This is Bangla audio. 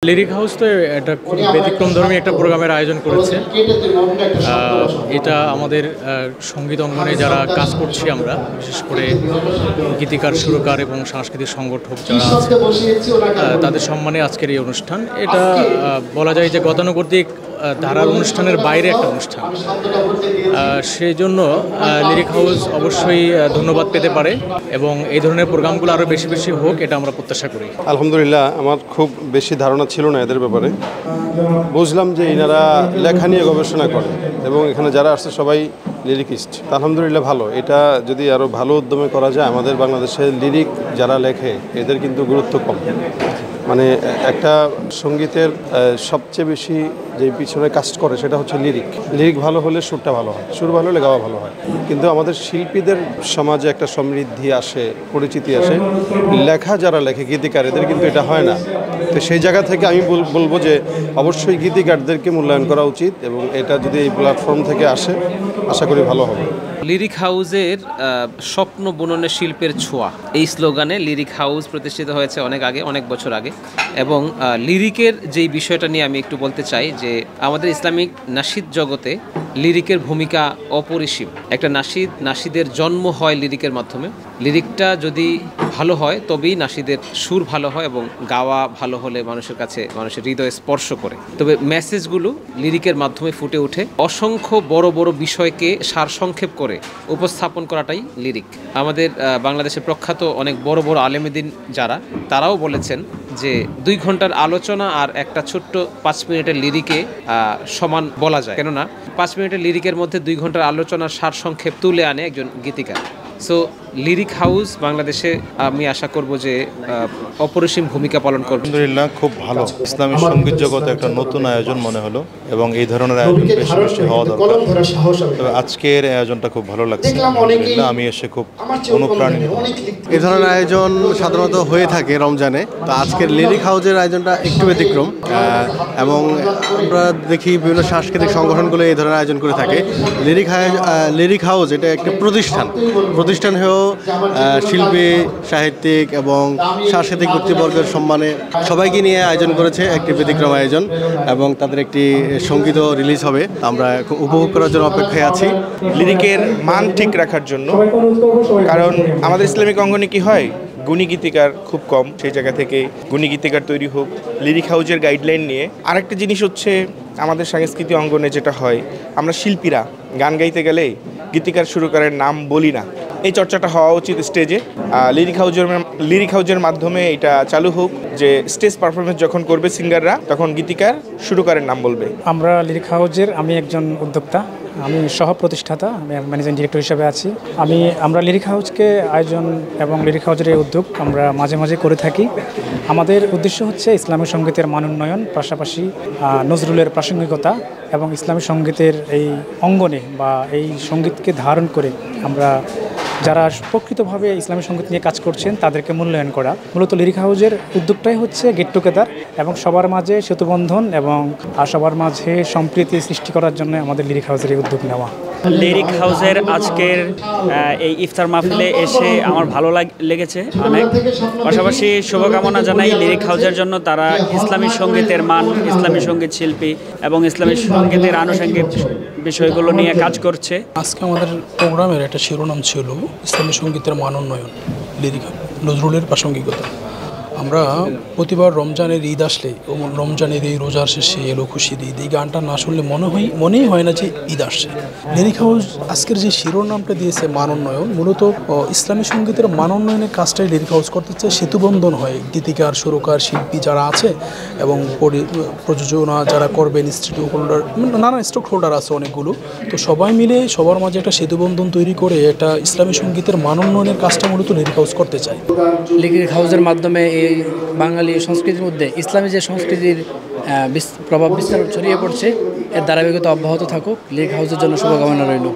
লিরিক হাউস তো একটা খুব ব্যতিক্রমধর্মী একটা প্রোগ্রামের আয়োজন করেছে। এটা আমাদের সঙ্গীত অঙ্গনে যারা কাজ করছি আমরা, বিশেষ করে গীতিকার, সুরকার এবং সাংস্কৃতিক সংগঠক যারা আছে, তাদের সম্মানে আজকের এই অনুষ্ঠান। এটা বলা যায় যে গতানুগতিক ধারার অনুষ্ঠানের বাইরে একটা অনুষ্ঠান। সেই জন্য লিরিক হাউস অবশ্যই ধন্যবাদ পেতে পারে এবং এই ধরনের প্রোগ্রামগুলো আরও বেশি বেশি হোক, এটা আমরা প্রত্যাশা করি। আলহামদুলিল্লাহ, আমার খুব বেশি ধারণা ছিল না এদের ব্যাপারে। বুঝলাম যে এনারা লেখা নিয়ে গবেষণা করে এবং এখানে যারা আসছে সবাই লিরিকিস্ট। আলহামদুলিল্লাহ ভালো। এটা যদি আরও ভালো উদ্যমে করা যায়, আমাদের বাংলাদেশে লিরিক যারা লেখে এদের কিন্তু গুরুত্ব কম। মানে একটা সঙ্গীতের সবচেয়ে বেশি যে পিছনে কাজ করে সেটা হচ্ছে লিরিক ভালো হলে সুরটা ভালো হয়, সুর ভালো হলে গাওয়া ভালো হয়। কিন্তু আমাদের শিল্পীদের সমাজে একটা সমৃদ্ধি আসে, পরিচিতি আসে, লেখা যারা লেখে গীতিকার, এদের কিন্তু এটা হয় না। তো সেই জায়গা থেকে আমি বলবো যে অবশ্যই গীতিকারদেরকে মূল্যায়ন করা উচিত এবং এটা যদি এই প্ল্যাটফর্ম থেকে আসে, আশা করি ভালো হবে। লিরিক হাউসের স্বপ্ন বুননের শিল্পের ছোঁয়া, এই স্লোগানে লিরিক হাউস প্রতিষ্ঠিত হয়েছে অনেক বছর আগে। এবং লিরিকের যেই বিষয়টা নিয়ে আমি একটু বলতে চাই যে আমাদের ইসলামিক নাশিদ জগতে লিরিকের ভূমিকা অপরিসীম। একটা নাশিদের জন্ম হয় লিরিকের মাধ্যমে। লিরিকটা যদি ভালো হয় তবেই নাশিদের সুর ভালো হয় এবং গাওয়া ভালো হলে মানুষের কাছে, মানুষের হৃদয়ে স্পর্শ করে। তবে মেসেজগুলো লিরিকের মাধ্যমে ফুটে ওঠে। অসংখ্য বড় বড় বিষয়কে সারসংক্ষেপ করে উপস্থাপন করাটাই লিরিক। আমাদের বাংলাদেশের প্রখ্যাত অনেক বড় বড় আলেমদ্দিন যারা, তারাও বলেছেন যে 2 ঘন্টার আলোচনা আর একটা ছোট্ট 5 মিনিটের লিরিকে সমান বলা যায়। কেননা 5 মিনিটের লিরিকের মধ্যে 2 ঘন্টার আলোচনার সারসংক্ষেপ তুলে আনে একজন গীতিকার। সো লিরিক হাউস বাংলাদেশে আমি আশা করব যে অপরিসীম ভূমিকা পালন করবে। আলহামদুলিল্লাহ, খুব ভালো। ইসলামী সঙ্গীত জগতে একটা নতুন আয়োজন মনে হলো এবং এই ধরনের আয়োজন বেশি বেশি হওয়া দরকার। তবে আজকের আয়োজনটা খুব ভালো লাগছে। আলহামদুলিল্লাহ, আমি এসে খুব অনুপ্রাণিত। এই ধরনের আয়োজন সাধারণত হয়ে থাকে রমজানে, তো আজকের লিরিক হাউসের আয়োজনটা একটু ব্যতিক্রম এবং আমরা দেখি বিভিন্ন সাংস্কৃতিক সংগঠনগুলো এই ধরনের আয়োজন করে থাকে। লিরিক হাউস এটা একটা প্রতিষ্ঠান হয়েও শিল্পী, সাহিত্যিক এবং সাংস্কৃতিক ব্যক্তিবর্গের সম্মানে সবাইকে নিয়ে আয়োজন করেছে একটি ব্যতিক্রম আয়োজন এবং তাদের একটি সঙ্গীতও রিলিজ হবে। আমরা উপভোগ করার জন্য অপেক্ষায় আছি। লিরিকের মান ঠিক রাখার জন্য, কারণ আমাদের ইসলামিক অঙ্গনে কি হয়, গুণী গীতিকার খুব কম। সেই জায়গা থেকে গুণী গীতিকার তৈরি হোক লিরিক হাউজের গাইডলাইন নিয়ে। আরেকটা জিনিস হচ্ছে, আমাদের সাংস্কৃতিক অঙ্গনে যেটা হয়, আমরা শিল্পীরা গান গাইতে গেলে গীতিকার সুরকারের নাম বলি না। এই চর্চাটা হওয়া উচিত স্টেজে। লিরিক হাউজের মাধ্যমে এটা চালু হোক যে স্টেজ পারফরমেন্স যখন করবে সিঙ্গাররা, তখন গীতিকার সুরকারের নাম বলবে। আমরা লিরিক হাউজের, আমি একজন উদ্যোক্তা, আমি সহ প্রতিষ্ঠাতা, আমি ম্যানেজিং ডিরেক্টর হিসেবে আছি। আমরা লিরিক হাউজকে আয়োজন এবং লিরিক হাউজের এই উদ্যোগ আমরা মাঝে মাঝে করে থাকি। আমাদের উদ্দেশ্য হচ্ছে ইসলামী সঙ্গীতের মান উন্নয়ন, পাশাপাশি নজরুলের প্রাসঙ্গিকতা এবং ইসলামী সঙ্গীতের এই অঙ্গনে বা এই সঙ্গীতকে ধারণ করে আমরা যারা প্রকৃতভাবে ইসলামী সঙ্গীত নিয়ে কাজ করছেন তাদেরকে মূল্যায়ন করা। মূলত লিরিক হাউজের উদ্যোগটাই হচ্ছে গেট টুগেদার এবং সবার মাঝে সেতুবন্ধন এবং সবার মাঝে সম্প্রীতি সৃষ্টি করার জন্য আমাদের লিরিক হাউজের এই উদ্যোগ নেওয়া। লিরিক হাউসের আজকের এই ইফতার মাহফিলে এসে আমার ভালো লেগেছে অনেক। পাশাপাশি শুভকামনা জানাই লিরিক হাউসের জন্য। তারা ইসলামী সঙ্গীতের মান, ইসলামী সঙ্গীত শিল্পী এবং ইসলামী সঙ্গীতের আনুষঙ্গিক বিষয়গুলো নিয়ে কাজ করছে। আজকে আমাদের প্রোগ্রামের একটা শিরোনাম ছিল ইসলামী সঙ্গীতের মান উন্নয়ন, লিরিক নজরুলের প্রাসঙ্গিকতা। আমরা প্রতিবার রমজানের ঈদ আসলে, রমজানের এই রোজার শেষে এলো খুশির ঈদ, এই গানটা না শুনলে মনেই হয় না যে ঈদ আসছে। লিরিক হাউস আজকের যে শিরোনামটা দিয়েছে মান উন্নয়ন, মূলত ইসলামী সঙ্গীতের মান উন্নয়নের কাজটাই লিরিক হাউস করতে চায়। সেতুবন্ধন হয় গীতিকার, সুরকার, শিল্পী যারা আছে এবং প্রযোজনা যারা করবেন, স্টেক হোল্ডার, নানান স্টেক হোল্ডার আছে অনেকগুলো। তো সবাই মিলে সবার মাঝে একটা সেতুবন্ধন তৈরি করে একটা ইসলামী সঙ্গীতের মান উন্নয়নের কাজটা মূলত লিরিক হাউস করতে চায়। লিরিক হাউসের মাধ্যমে এই বাঙালি সংস্কৃতির মধ্যে ইসলামী যে সংস্কৃতির প্রভাব বিস্তার ছড়িয়ে পড়ছে, এর ধারাবাহিকতা অব্যাহত থাকুক। লিরিক হাউসের জন্য শুভকামনা রইল।